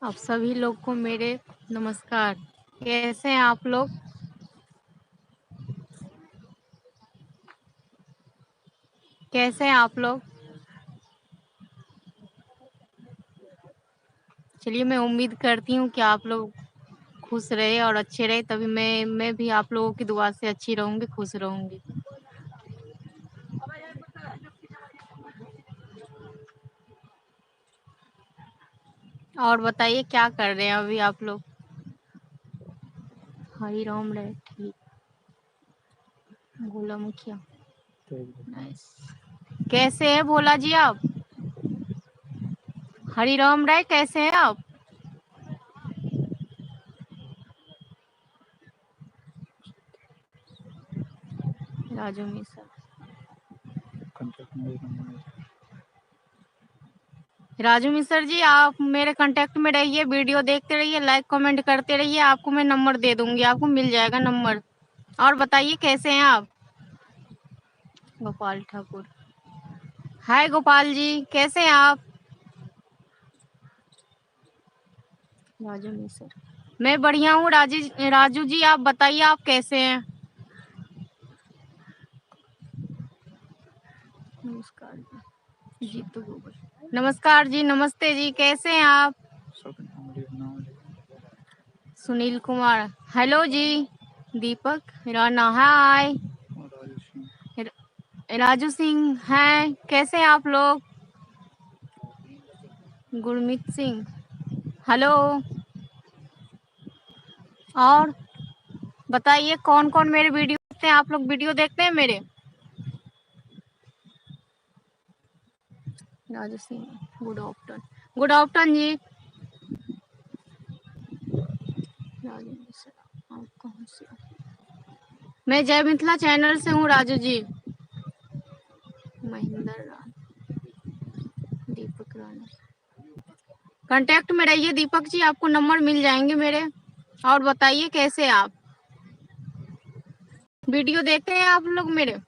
आप सभी लोग को मेरे नमस्कार। कैसे हैं आप लोग? कैसे हैं आप लोग? चलिए, मैं उम्मीद करती हूँ कि आप लोग खुश रहे और अच्छे रहे, तभी मैं भी आप लोगों की दुआ से अच्छी रहूंगी, खुश रहूंगी। और बताइए क्या कर रहे हैं अभी आप लोग? हरी राम रहे, ठीक। भोला मुखिया, नाइस। कैसे है भोला जी आप? हरी राम राय, कैसे हैं आप? राजू मिश्रा, राजू मिश्र जी, आप मेरे कांटेक्ट में रहिए, वीडियो देखते रहिए, लाइक कमेंट करते रहिए। आपको मैं नंबर दे दूंगी, आपको मिल जाएगा नंबर। और बताइए कैसे हैं आप? गोपाल ठाकुर, हाय गोपाल जी, कैसे हैं आप? राजू मिश्र, मैं बढ़िया हूँ। राजू जी, आप बताइए आप कैसे हैं? नमस्कार जी, तो गूगल, नमस्कार जी, नमस्ते जी, कैसे हैं आप? सुनील कुमार, हेलो जी। दीपक राणा, हाय। राजू सिंह हैं, कैसे हैं आप लोग? गुरमीत सिंह, हेलो। और बताइए कौन कौन मेरे वीडियो देखते हैं? आप लोग वीडियो देखते हैं मेरे? Raju Singh, good afternoon, good afternoon ji. Raju Mishra, आप कहाँ से? मैं जय मिथिला चैनल से हूँ राजू जी। महेंद्र राज, दीपक राणा, कांटेक्ट में रहिए दीपक जी, आपको नंबर मिल जाएंगे मेरे। और बताइए कैसे आप? वीडियो देखते हैं आप लोग मेरे?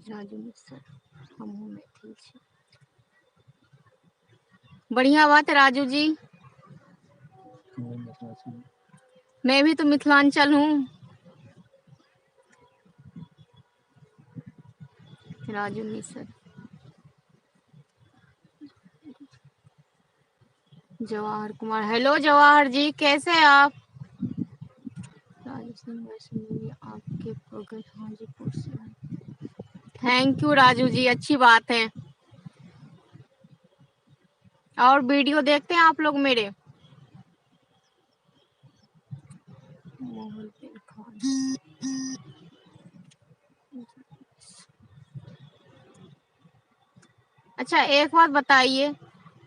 राजू मिश्रा, हम मैथिल छी। बढ़िया बात है राजू जी, मैं भी तो मिथिलांचल हूँ। राजू मिश्रा, जवाहर कुमार, हेलो जवाहर जी, कैसे हैं आप? राजू सिंह वैष्णवी, आपके प्रगट हाजीपुर से। थैंक यू राजू जी, अच्छी बात है। और वीडियो देखते हैं आप लोग मेरे? मोहन खान, अच्छा एक बात बताइए,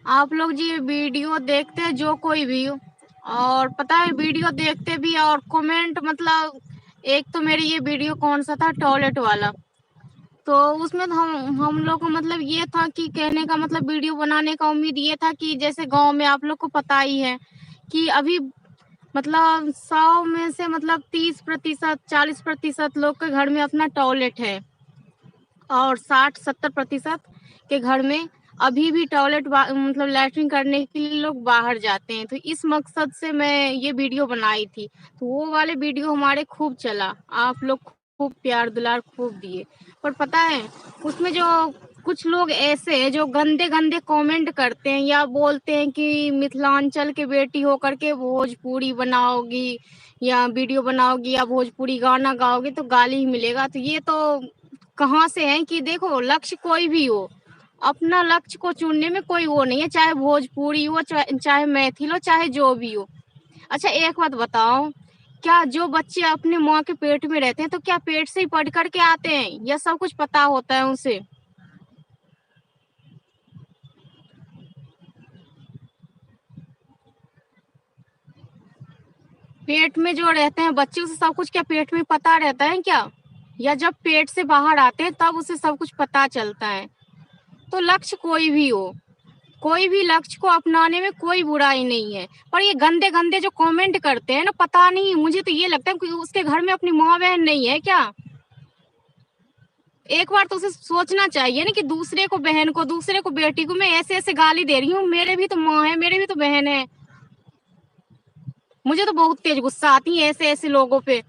आप लोग जी वीडियो देखते हैं जो कोई भी हो, और पता है वीडियो देखते भी और कमेंट, मतलब एक तो मेरी ये वीडियो कौन सा था, टॉयलेट वाला, तो उसमें तो हम लोग को मतलब ये था कि कहने का मतलब वीडियो बनाने का उम्मीद ये था कि जैसे गांव में आप लोग को पता ही है कि अभी मतलब 100 में से मतलब 30% 40% लोग के घर में अपना टॉयलेट है, और 60-70% के घर में अभी भी टॉयलेट मतलब लैट्रिन करने के लिए लोग बाहर जाते हैं। तो इस मकसद से मैं ये वीडियो बनाई थी, तो वो वाले वीडियो हमारे खूब चला, आप लोग खूब प्यार दुलार खूब दिए। पर पता है उसमें जो कुछ लोग ऐसे हैं जो गंदे गंदे कमेंट करते हैं या बोलते हैं कि मिथिलांचल के बेटी होकर के भोजपुरी बनाओगी या वीडियो बनाओगी या भोजपुरी गाना गाओगे तो गाली ही मिलेगा। तो ये तो कहाँ से है कि देखो, लक्ष्य कोई भी हो, अपना लक्ष्य को चुनने में कोई वो नहीं है, चाहे भोजपुरी हो, चाहे मैथिल हो, चाहे जो भी हो। अच्छा एक बात बताओ, क्या जो बच्चे अपने माँ के पेट में रहते हैं तो क्या पेट से ही पढ़ करके आते हैं या सब कुछ पता होता है उसे? पेट में जो रहते हैं बच्चे उसे सब कुछ क्या पेट में पता रहता है क्या? या जब पेट से बाहर आते हैं तब उसे सब कुछ पता चलता है? तो लक्ष्य कोई भी हो, कोई भी लक्ष्य को अपनाने में कोई बुराई नहीं है। पर ये गंदे गंदे जो कमेंट करते हैं ना, पता नहीं, मुझे तो ये लगता है कि उसके घर में अपनी माँ बहन नहीं है क्या? एक बार तो उसे सोचना चाहिए ना कि दूसरे को बहन को, दूसरे को बेटी को मैं ऐसे ऐसे गाली दे रही हूँ, मेरे भी तो माँ है, मेरे भी तो बहन है। मुझे तो बहुत तेज गुस्सा आती है ऐसे ऐसे लोगों पे।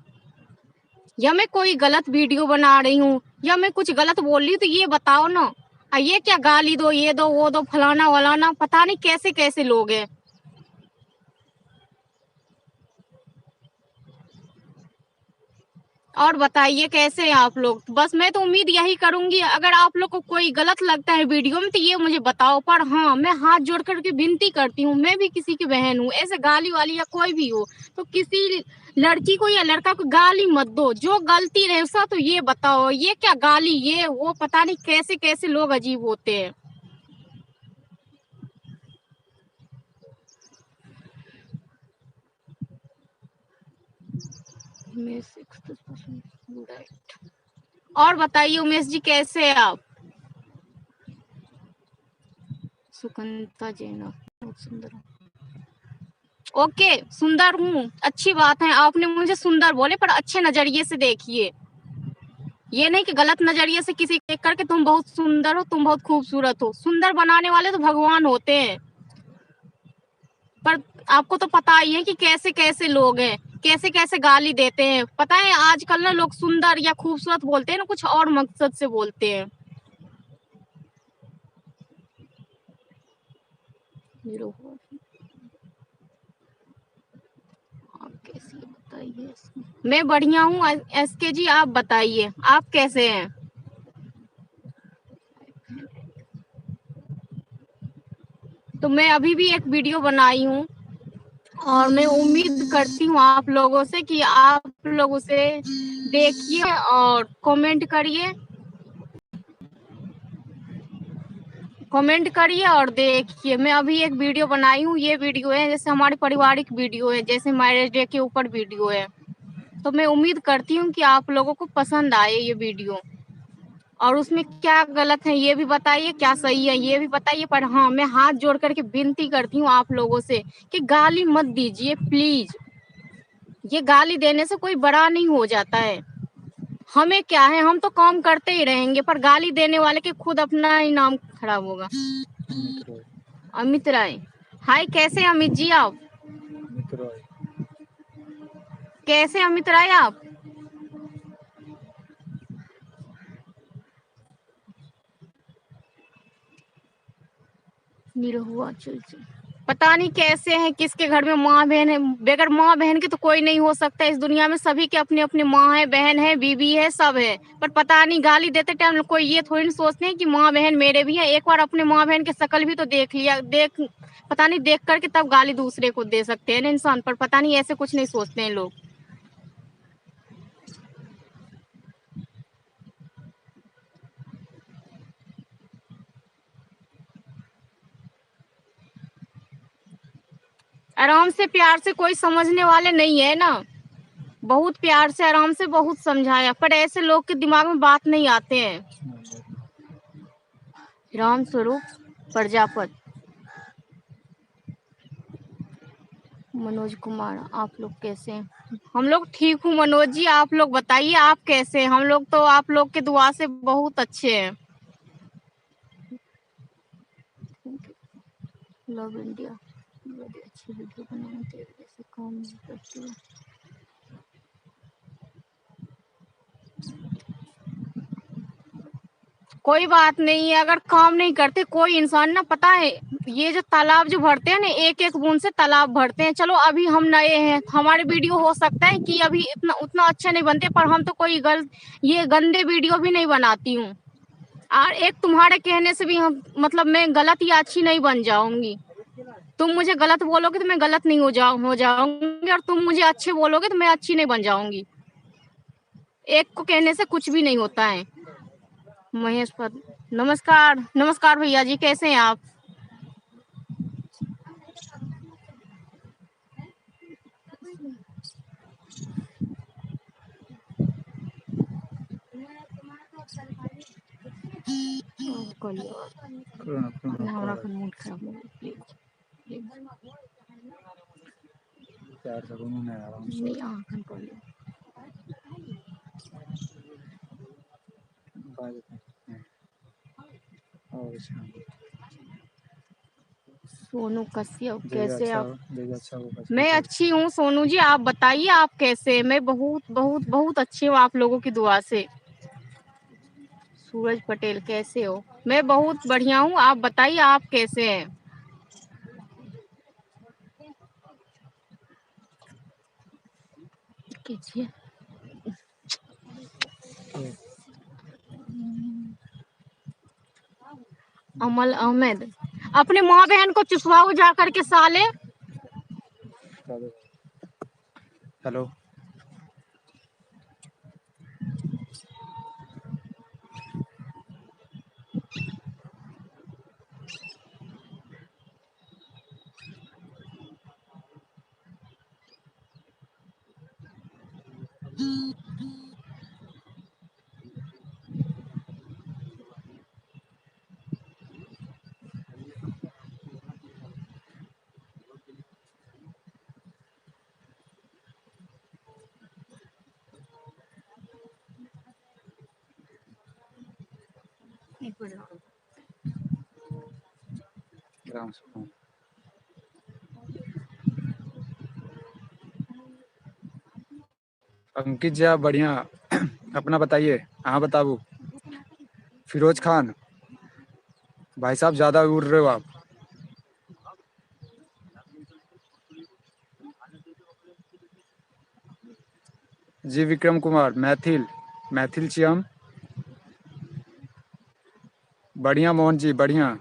या मैं कोई गलत वीडियो बना रही हूँ या मैं कुछ गलत बोल रही हूँ तो ये बताओ ना, ये क्या गाली दो, ये दो, वो दो, फलाना वलाना, पता नहीं कैसे कैसे लोग हैं। और बताइए कैसे हैं आप लोग? बस मैं तो उम्मीद यही करूंगी, अगर आप लोग को कोई गलत लगता है वीडियो में तो ये मुझे बताओ। पर हाँ, मैं हाथ जोड़ करके विनती करती हूँ, मैं भी किसी की बहन हूँ, ऐसे गाली वाली या कोई भी हो तो किसी लड़की को या लड़का को गाली मत दो। जो गलती रहे उसका तो ये बताओ, ये क्या गाली, ये वो, पता नहीं कैसे कैसे लोग अजीब होते हैं। और बताइए उमेश जी, कैसे हैं आप? सुकंता जैना, बहुत सुंदर। ओके, सुंदर हूँ, अच्छी बात है। आपने मुझे सुंदर बोले पर अच्छे नजरिए से देखिए, ये नहीं कि गलत नजरिए से किसी देख करके तुम बहुत सुंदर हो, तुम बहुत खूबसूरत हो। सुंदर बनाने वाले तो भगवान होते हैं। पर आपको तो पता ही है कि कैसे कैसे लोग हैं, कैसे कैसे गाली देते हैं। पता है आजकल ना लोग सुंदर या खूबसूरत बोलते हैं ना, कुछ और मकसद से बोलते हैं। आप कैसी बताइए? मैं बढ़िया हूँ एसके जी, आप बताइए आप कैसे हैं? तो मैं अभी भी एक वीडियो बनाई हूँ और मैं उम्मीद करती हूँ आप लोगों से कि आप लोग उसे देखिए और कमेंट करिए और देखिए। मैं अभी एक वीडियो बनाई हूँ, ये वीडियो है जैसे हमारी पारिवारिक वीडियो है, जैसे मैरिज डे के ऊपर वीडियो है। तो मैं उम्मीद करती हूँ कि आप लोगों को पसंद आए ये वीडियो, और उसमें क्या गलत है ये भी बताइए, क्या सही है ये भी बताइए। पर हाँ, मैं हाथ जोड़ करके विनती करती हूँ आप लोगों से कि गाली मत दीजिए प्लीज। ये गाली देने से कोई बड़ा नहीं हो जाता है। हमें क्या है, हम तो काम करते ही रहेंगे, पर गाली देने वाले के खुद अपना ही नाम खराब होगा। अमित राय, हाय, कैसे अमित जी आप? कैसे अमित राय आप? निरहुआ चल चल, पता नहीं कैसे हैं, किसके घर में माँ बहन है। बगैर माँ बहन के तो कोई नहीं हो सकता इस दुनिया में। सभी के अपने अपने माँ है, बहन है, बीबी है, सब है। पर पता नहीं गाली देते टाइम कोई ये थोड़ी नहीं सोचते हैं कि माँ बहन मेरे भी है। एक बार अपने माँ बहन की शक्ल भी तो देख लिया, पता नहीं देख करके तब गाली दूसरे को दे सकते हैं ना इंसान। पर पता नहीं ऐसे कुछ नहीं सोचते हैं लोग। आराम से प्यार से कोई समझने वाले नहीं है ना। बहुत प्यार से आराम से बहुत समझाया, पर ऐसे लोग के दिमाग में बात नहीं आते हैं। राम स्वरूप प्रजापत, मनोज कुमार, आप लोग कैसे हैं? हम लोग ठीक हूँ मनोज जी, आप लोग बताइए आप कैसे हैं? हम लोग तो आप लोग के दुआ से बहुत अच्छे हैं। लव इंडिया, बड़ी अच्छी वीडियो बनाते हैं, जैसे काम नहीं करती है। कोई बात नहीं है, अगर काम नहीं करते कोई इंसान ना, पता है ये जो तालाब जो भरते हैं ना, एक एक बूंद से तालाब भरते हैं। चलो अभी हम नए हैं, हमारे वीडियो हो सकता है कि अभी इतना उतना अच्छा नहीं बनते, पर हम तो कोई ये गंदे वीडियो भी नहीं बनाती हूँ। और एक तुम्हारे कहने से भी हम मतलब मैं गलत या अच्छी नहीं बन जाऊंगी। तुम मुझे गलत बोलोगे तो मैं गलत नहीं हो जाऊंगी, और तुम मुझे अच्छे बोलोगे तो मैं अच्छी नहीं बन जाऊंगी। एक को कहने से कुछ भी नहीं होता है। महेश पद, नमस्कार नमस्कार भैया जी, कैसे हैं आप? हमारा मूड खराब हो गया, प्लीज नहीं आंखन कर लो। सोनू कश्यप, कैसे आप? मैं अच्छी हूँ सोनू जी, आप बताइए आप कैसे हैं? मैं बहुत बहुत बहुत अच्छी हूँ आप लोगों की दुआ से। सूरज पटेल, कैसे हो? मैं बहुत बढ़िया हूँ, आप बताइए आप कैसे हैं? कीजिए। अमल अहमद, अपने माँ बहन को चुसवाओ जा करके साले। हेलो, अंकित जी आप बढ़िया। अपना बताइए। हाँ बताबू। फिरोज खान, भाई साहब ज़्यादा उड़ रहे हो आप। जी विक्रम कुमार, मैथिल मैथिल छी हम। बढ़िया मोहन जी, बढ़िया।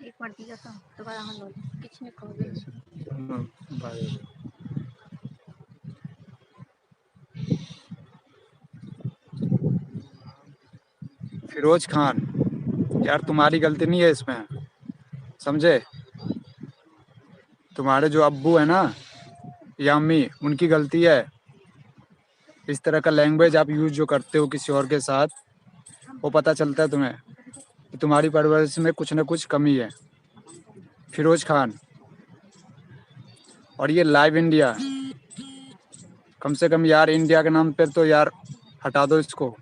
एक बार दिया था दोबारा हम लोग किसने कहा? फिरोज खान, यार तुम्हारी गलती नहीं है इसमें, समझे? तुम्हारे जो अब्बू है ना या अम्मी, उनकी गलती है। इस तरह का लैंग्वेज आप यूज जो करते हो किसी और के साथ, वो पता चलता है तुम्हें कि तुम्हारी परवरिश में कुछ न कुछ कमी है। फिरोज खान, और ये लाइव इंडिया, कम से कम यार इंडिया के नाम पे तो यार हटा दो इसको।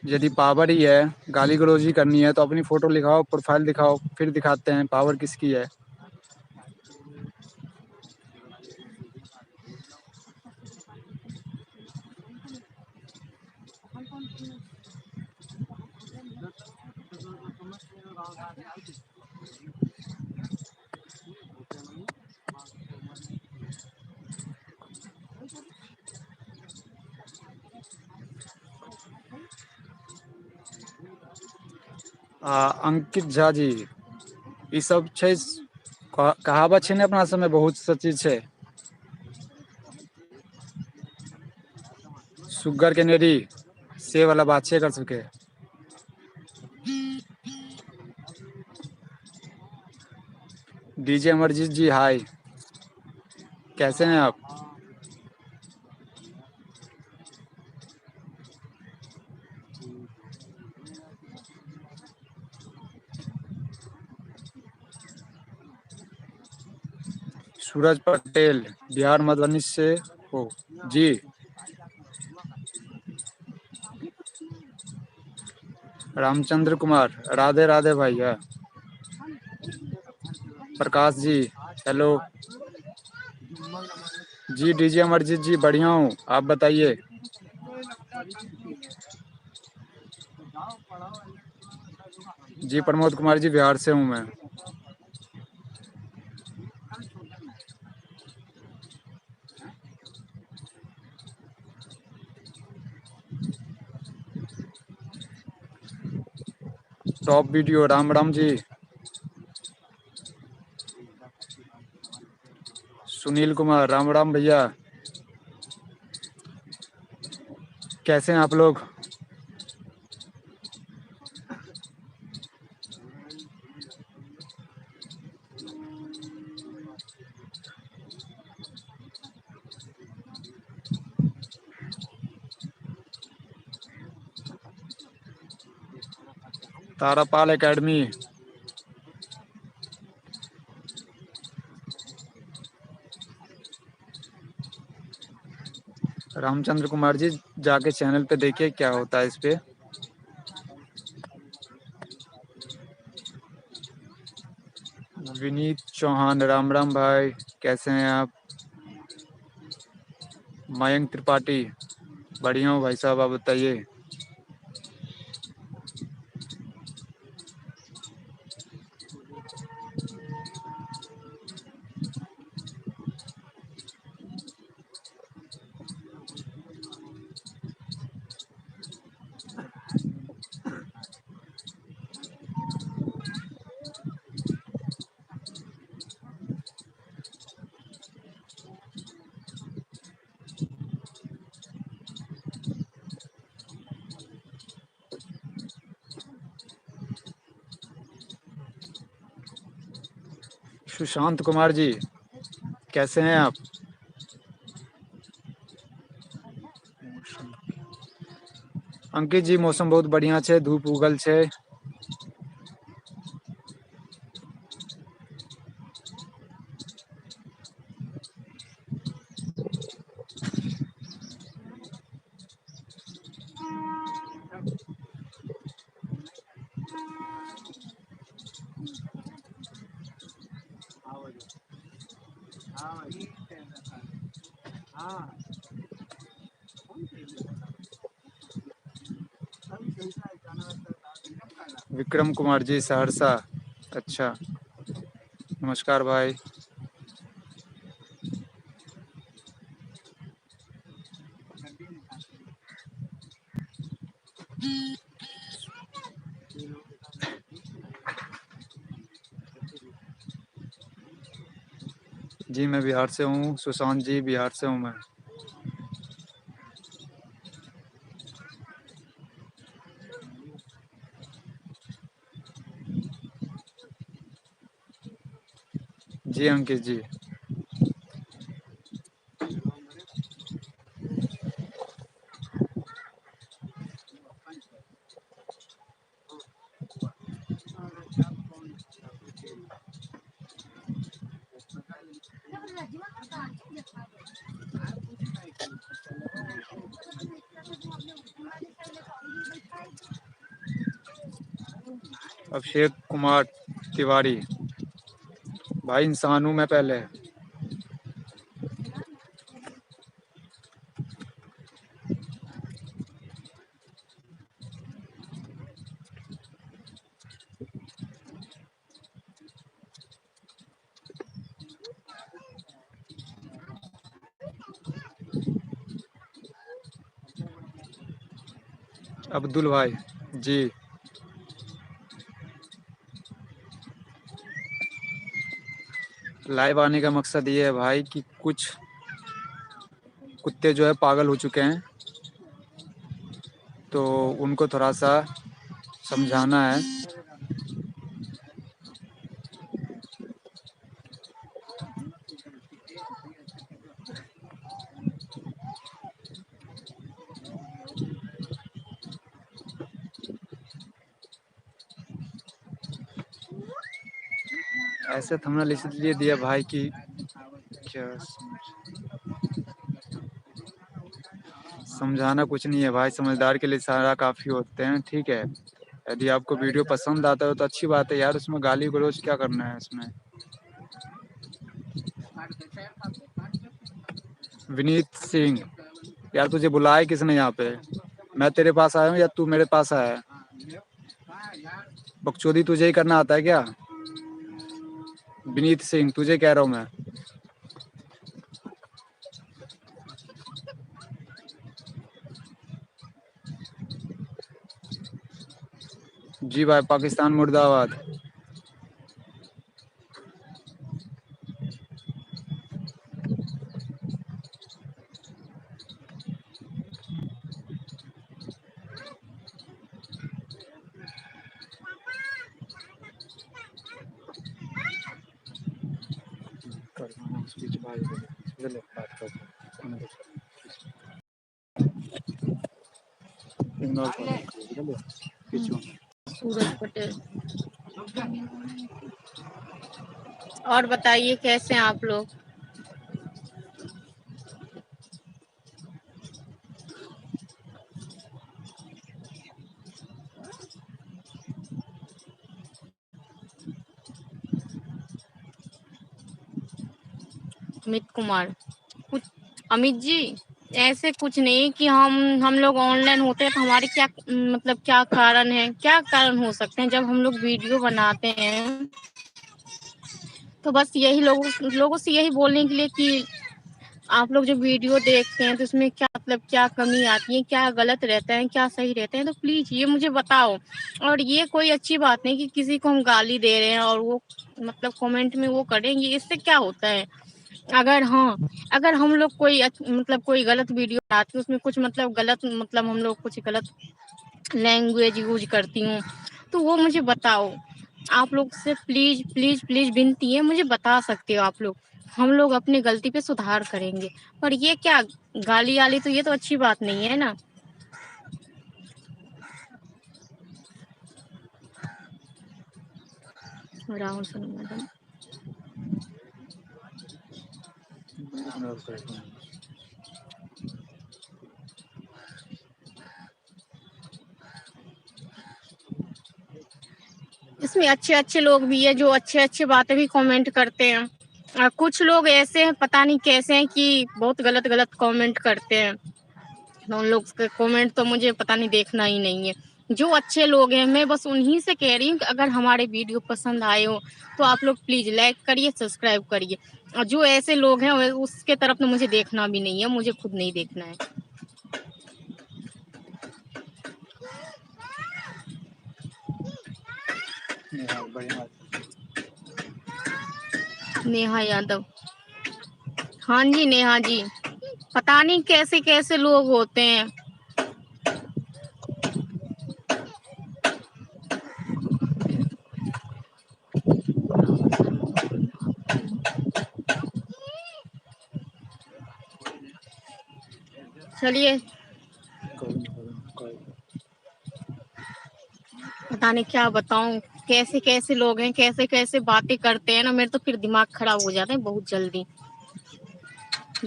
यदि पावर ही है, गाली गलौजी करनी है तो अपनी फोटो लिखाओ, प्रोफाइल दिखाओ, फिर दिखाते हैं पावर किसकी है। अंकित झा जी, ई सब छै कहावत छै ने अपना सबमे बहुत सा चीज छै। सुगर के नेरी से वाला बात छै कर सके। डीजे अमरजीत जी हाय, कैसे हैं आप? सूरज पटेल, बिहार मधुबनी से हो जी। रामचंद्र कुमार, राधे राधे भैया। प्रकाश जी, हेलो जी डीजे अमरजीत जी बढ़िया हूँ, आप बताइए। जी प्रमोद कुमार जी बिहार से हूँ मैं। Top video Ram Ram ji. सुनील कुमार राम राम भैया, कैसे हैं आप लोग? तारापाल एकेडमी। रामचंद्र कुमार जी जाके चैनल पे देखिए क्या होता है इस पे। विनीत चौहान राम राम भाई, कैसे हैं आप? मयंक त्रिपाठी बढ़िया हूँ भाई साहब, आप बताइए। सुशांत कुमार जी कैसे हैं आप? अंकित जी मौसम बहुत बढ़िया છે, धूप उगल છે। विक्रम कुमार जी सहरसा, अच्छा नमस्कार भाई। जी मैं बिहार से हूँ, सुशांत जी बिहार से हूँ मैं। जी अंकित जी। अभिषेक कुमार तिवारी भाई इंसान हूँ मैं पहले। अब्दुल भाई जी। लाइव आने का मकसद ये है भाई कि कुछ कुत्ते जो है पागल हो चुके हैं, तो उनको थोड़ा सा समझाना है। ऐसे थंबनेल इसलिए दिया भाई कि क्या समझाना कुछ नहीं है भाई, समझदार के लिए सारा काफ़ी होते हैं, ठीक है। यदि आपको वीडियो पसंद आता है तो अच्छी बात है यार, उसमें गाली गलौज क्या करना है इसमें। विनीत सिंह, यार तुझे बुलाया किसने यहाँ पे? मैं तेरे पास आया हूँ या तू मेरे पास आया है? बकचोदी तुझे ही करना आता है क्या? विनीत सिंह तुझे कह रहा हूँ मैं। जी भाई, पाकिस्तान मुर्दाबाद। सूरज पटेल। और बताइए कैसे हैं आप लोग? अमित कुमार, कुछ अमित जी ऐसे कुछ नहीं कि हम लोग ऑनलाइन होते हैं तो हमारे क्या मतलब क्या कारण है, क्या कारण हो सकते हैं जब हम लोग वीडियो बनाते हैं तो बस यही लोगों से यही बोलने के लिए कि आप लोग जो वीडियो देखते हैं तो उसमें क्या मतलब क्या कमी आती है, क्या गलत रहता है, क्या सही रहता है, तो प्लीज ये मुझे बताओ। और ये कोई अच्छी बात नहीं कि किसी को हम गाली दे रहे हैं और वो मतलब कमेंट में वो करेंगे, इससे क्या होता है? अगर हाँ, अगर हम लोग कोई मतलब कोई गलत वीडियो बनाते हैं उसमें कुछ मतलब गलत मतलब हम लोग कुछ गलत लैंग्वेज यूज करती हूँ तो वो मुझे बताओ। आप लोग से प्लीज प्लीज प्लीज विनती है, मुझे बता सकते हो आप लोग, हम लोग अपनी गलती पे सुधार करेंगे। पर ये क्या गाली आली, तो ये तो अच्छी बात नहीं है ना। राहुल सनम मैडम, इसमें अच्छे अच्छे लोग भी है जो अच्छे अच्छे बातें भी कमेंट करते हैं, और कुछ लोग ऐसे हैं पता नहीं कैसे हैं कि बहुत गलत गलत कमेंट करते हैं, तो उन लोग के कमेंट तो मुझे पता नहीं, देखना ही नहीं है। जो अच्छे लोग हैं मैं बस उन्हीं से कह रही हूँ कि अगर हमारे वीडियो पसंद आए हो तो आप लोग प्लीज लाइक करिए, सब्सक्राइब करिए। और जो ऐसे लोग हैं उसके तरफ तो मुझे देखना भी नहीं है, मुझे खुद नहीं देखना है। नेहा यादव, हाँ जी नेहा जी, पता नहीं कैसे कैसे लोग होते हैं। चलिए, पता नहीं क्या बताऊं, कैसे कैसे लोग हैं, कैसे कैसे बातें करते हैं ना, मेरे तो फिर दिमाग खराब हो जाता है बहुत जल्दी।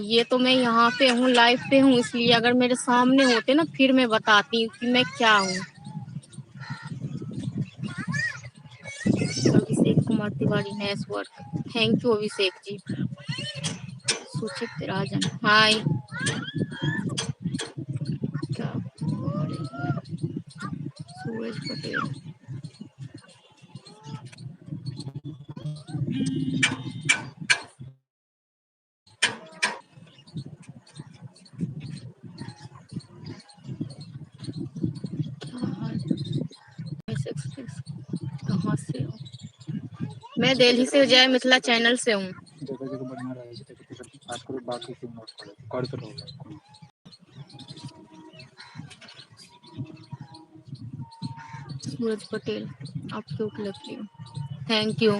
ये तो मैं यहाँ पे हूँ, लाइव पे हूँ, इसलिए अगर मेरे सामने होते ना फिर मैं बताती कि मैं क्या हूँ। Abhishek Kumar Tiwari network, thank you Abhishek ji. Suchit Rajan, हाय। क्या सूरज पटेल, कहाँ से हो? मैं दिल्ली से जय मिथिला चैनल से हूँ। सूरज पटेल, आप क्यूट लगती हो, थैंक यू।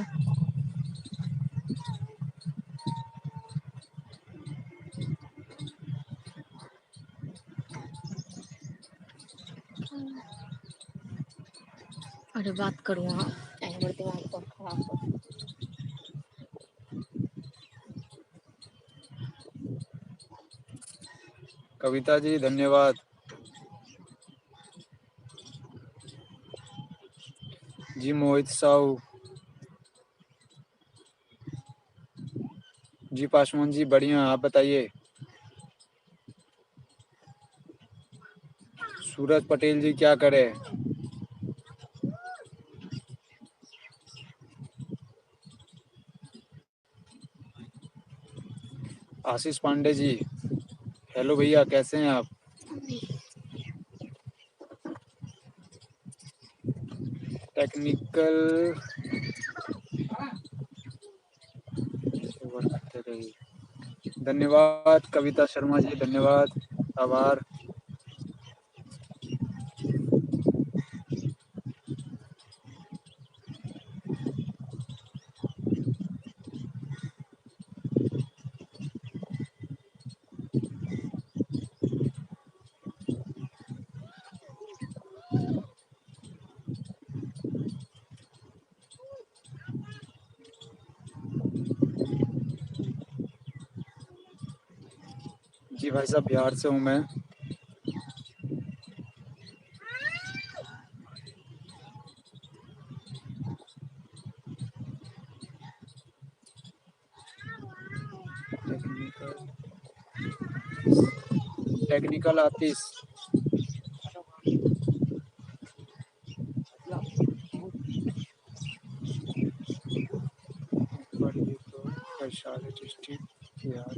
अरे बात करूँ हाँ, दिमाग बहुत खराब हो। कविता जी धन्यवाद। जी मोहित साहू, जी पासवान जी बढ़िया, आप बताइए। सूरज पटेल जी क्या करे। आशीष पांडे जी, हेलो भैया, कैसे हैं आप। टेक्निकल वर्क करते रहिए। धन्यवाद कविता शर्मा जी, धन्यवाद, आभार। जी भाई साहब, बिहार से हूँ मैं। Technical artist. Vaishali district Bihar.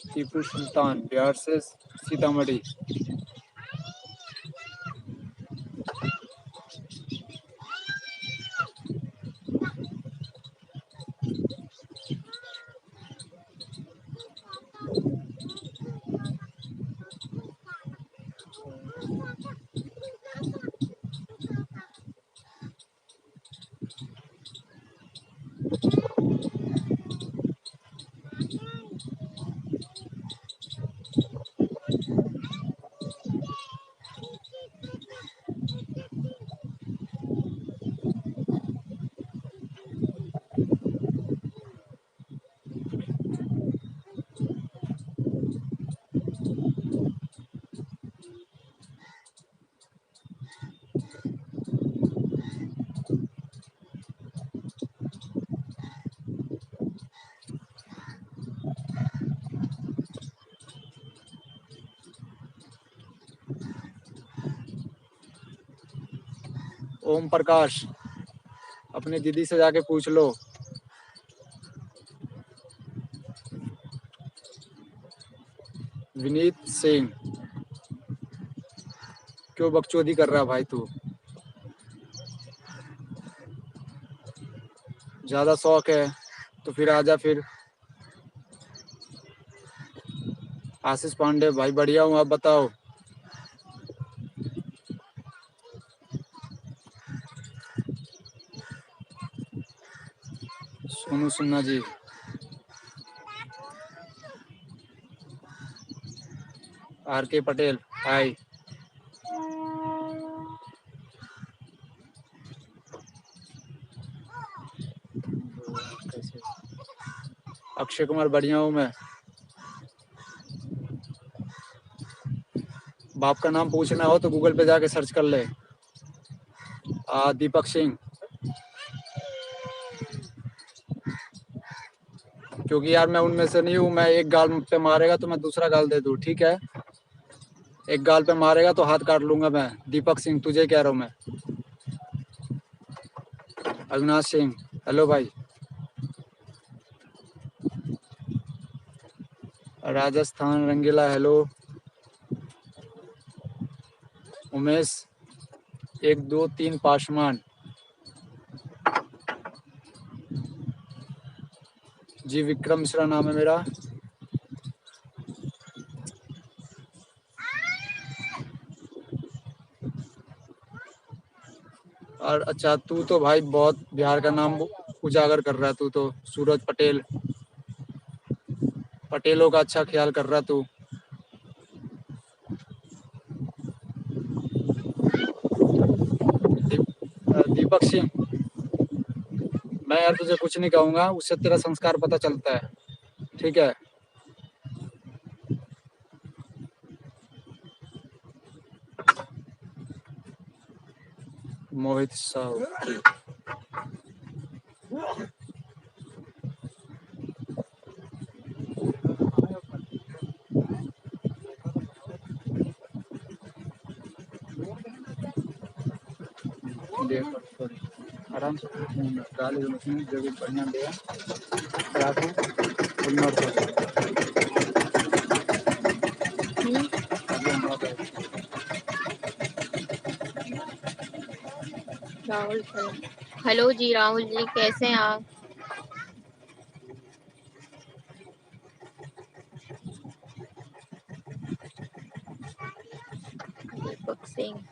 Tipu Sultan Bihar से सीतामढ़ी। ओम प्रकाश, अपनी दीदी से जाके पूछ लो। विनीत सिंह, क्यों बकचोदी कर रहा भाई तू। ज्यादा शौक है तो फिर आजा फिर। आशीष पांडे भाई, बढ़िया हूँ, आप बताओ। सोनू सिन्हा जी, आर के पटेल, हाय। अक्षय कुमार, बढ़िया हूँ मैं। बाप का नाम पूछना हो तो गूगल पे जाके सर्च कर ले। दीपक सिंह, क्योंकि यार मैं उनमें से नहीं हूँ। मैं एक गाल पे मारेगा तो मैं दूसरा गाल दे दूँ, ठीक है। एक गाल पे मारेगा तो हाथ काट लूंगा मैं। दीपक सिंह, तुझे कह रहा हूँ मैं। अविनाश सिंह, हेलो भाई। राजस्थान रंगीला, हेलो। उमेश 123 पासवान जी। विक्रम मिश्रा नाम है मेरा। और अच्छा, तू तो भाई बहुत बिहार का नाम उजागर कर रहा है। तू तो सूरज पटेल, पटेलों का अच्छा ख्याल कर रहा तू। दीपक सिंह, मैं यार तुझे कुछ नहीं कहूँगा, उससे तेरा संस्कार पता चलता है, ठीक है। मोहित साहू, आराम से गाली मशीन जो भी बढ़िया देगा राखो फुल नॉट राहुल हेलो जी राहुल जी, कैसे हैं आप? दीपक सिंह,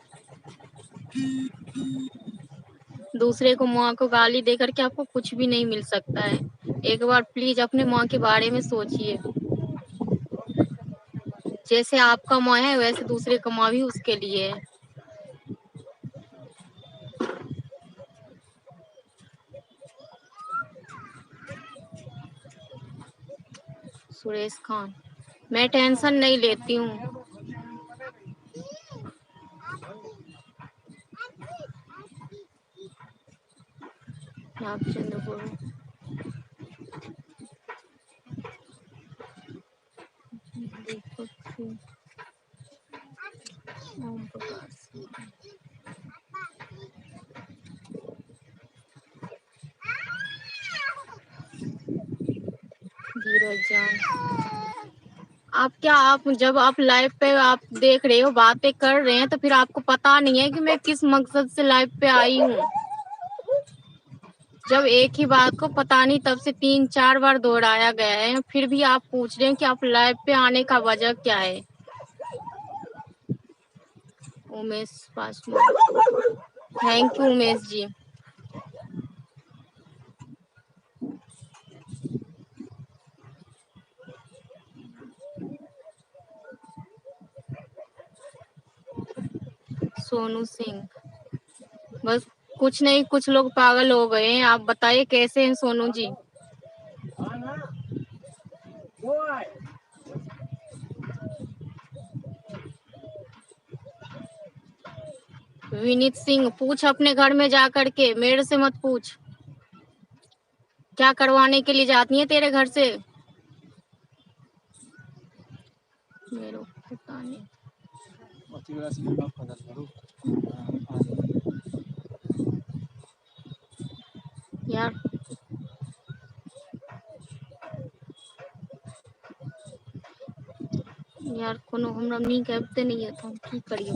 दूसरे को माँ को गाली देकर के आपको कुछ भी नहीं मिल सकता है। एक बार प्लीज अपने माँ के बारे में सोचिए। जैसे आपका माँ है वैसे दूसरे का माँ भी उसके लिए है। सुरेश खान, मैं टेंशन नहीं लेती हूँ। चंद्रपुर, दीपक सिंह, ओम प्रकाश, धीरज जान। आप जब आप लाइव पे आप देख रहे हो, बातें कर रहे हैं, तो फिर आपको पता नहीं है कि मैं किस मकसद से लाइव पे आई हूँ। जब एक ही बात को पता नहीं तब से 3-4 बार दोहराया गया है, फिर भी आप पूछ रहे हैं कि आप लाइव पे आने का वजह क्या है। Umesh Paswan, thank you Umesh ji. सोनू सिंह, बस कुछ नहीं, कुछ लोग पागल हो गए हैं। आप बताइए कैसे हैं सोनू जी? विनीत सिंह, पूछ अपने घर में जा करके, मेरे से मत पूछ। क्या करवाने के लिए जाती है तेरे घर से? मेरे को पता नहीं यार। यार कोनो हमरा नीक आबिते नहीं है, तो हम की करिए।